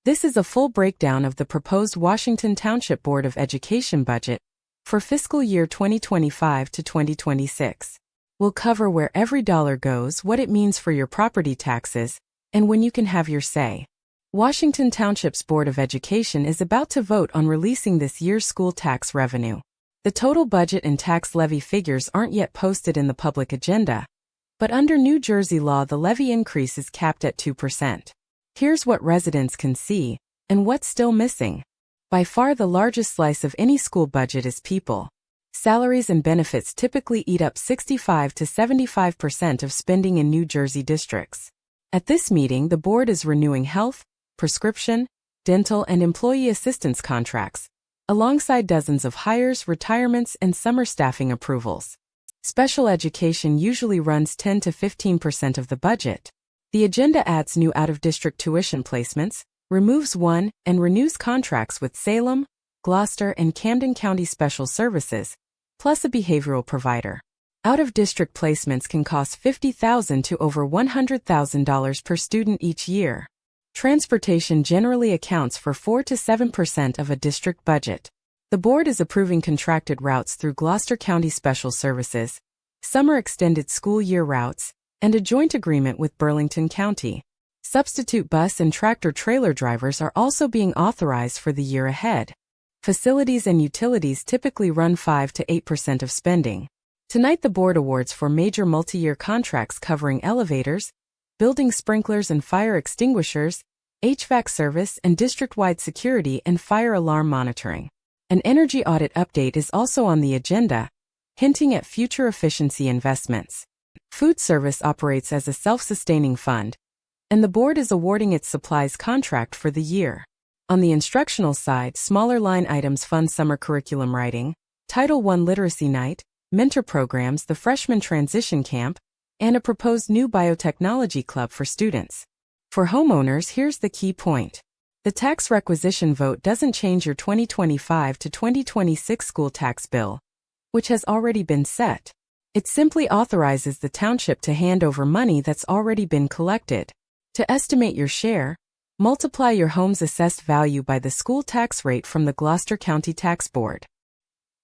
This is a full breakdown of the proposed Washington Township Board of Education budget for fiscal year 2025 to 2026. We'll cover where every dollar goes, what it means for your property taxes, and when you can have your say. Washington Township's Board of Education is about to vote on releasing this year's school tax revenue. The total budget and tax levy figures aren't yet posted in the public agenda, but under New Jersey law the levy increase is capped at 2%. Here's what residents can see, and what's still missing. By far the largest slice of any school budget is people. Salaries and benefits typically eat up 65 to 75% of spending in New Jersey districts. At this meeting, the board is renewing health, prescription, dental, and employee assistance contracts, alongside dozens of hires, retirements, and summer staffing approvals. Special education usually runs 10 to 15% of the budget. The agenda adds new out-of-district tuition placements, removes one, and renews contracts with Salem, Gloucester, and Camden County Special Services, plus a behavioral provider. Out-of-district placements can cost $50,000 to over $100,000 per student each year. Transportation generally accounts for 4 to 7% of a district budget. The board is approving contracted routes through Gloucester County Special Services, summer extended school year routes, and a joint agreement with Burlington County. Substitute bus and tractor-trailer drivers are also being authorized for the year ahead. Facilities and utilities typically run 5 to 8% of spending. Tonight the board awards for major multi-year contracts covering elevators, building sprinklers and fire extinguishers, HVAC service, and district-wide security and fire alarm monitoring. An energy audit update is also on the agenda, hinting at future efficiency investments. Food service operates as a self-sustaining fund, and the board is awarding its supplies contract for the year. On the instructional side, smaller line items fund summer curriculum writing, Title I Literacy Night, mentor programs, the Freshman Transition Camp, and a proposed new biotechnology club for students. For homeowners, here's the key point. The tax requisition vote doesn't change your 2025 to 2026 school tax bill, which has already been set. It simply authorizes the township to hand over money that's already been collected. To estimate your share, multiply your home's assessed value by the school tax rate from the Gloucester County Tax Board.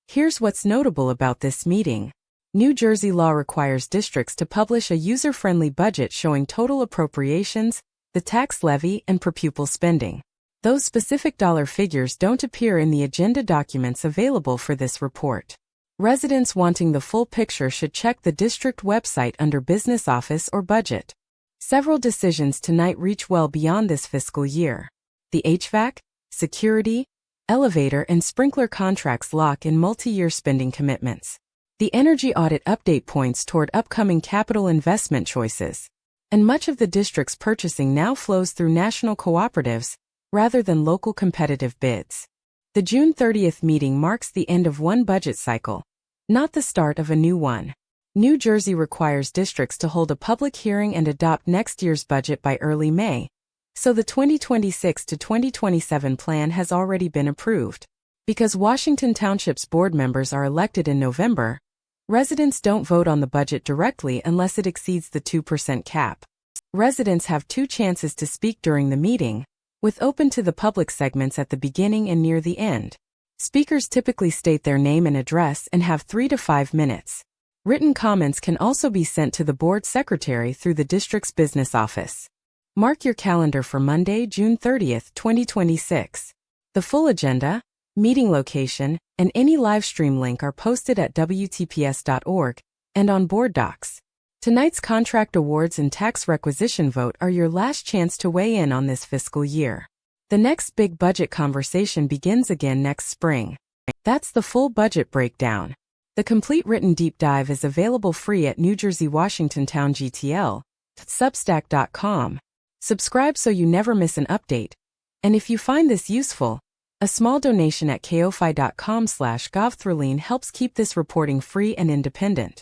Here's what's notable about this meeting. New Jersey law requires districts to publish a user-friendly budget showing total appropriations, the tax levy, and per pupil spending. Those specific dollar figures don't appear in the agenda documents available for this report. Residents wanting the full picture should check the district website under Business Office or Budget. Several decisions tonight reach well beyond this fiscal year. The HVAC, security, elevator, and sprinkler contracts lock in multi-year spending commitments. The energy audit update points toward upcoming capital investment choices. And much of the district's purchasing now flows through national cooperatives, rather than local competitive bids. The June 30th meeting marks the end of one budget cycle, not the start of a new one. New Jersey requires districts to hold a public hearing and adopt next year's budget by early May, so the 2026 to 2027 plan has already been approved. Because Washington Township's board members are elected in November, residents don't vote on the budget directly unless it exceeds the 2% cap. Residents have 2 chances to speak during the meeting, with open to the public segments at the beginning and near the end. Speakers typically state their name and address and have 3 to 5 minutes. Written comments can also be sent to the board secretary through the district's business office. Mark your calendar for Monday, June 30th, 2026. The full agenda, meeting location, and any live stream link are posted at WTPS.org and on board docs. Tonight's contract awards and tax requisition vote are your last chance to weigh in on this fiscal year. The next big budget conversation begins again next spring. That's the full budget breakdown. The complete written deep dive is available free at New Jersey Washington Town GTL, Substack.com. Subscribe so you never miss an update. And if you find this useful, a small donation at ko-fi.com/govthrleen helps keep this reporting free and independent.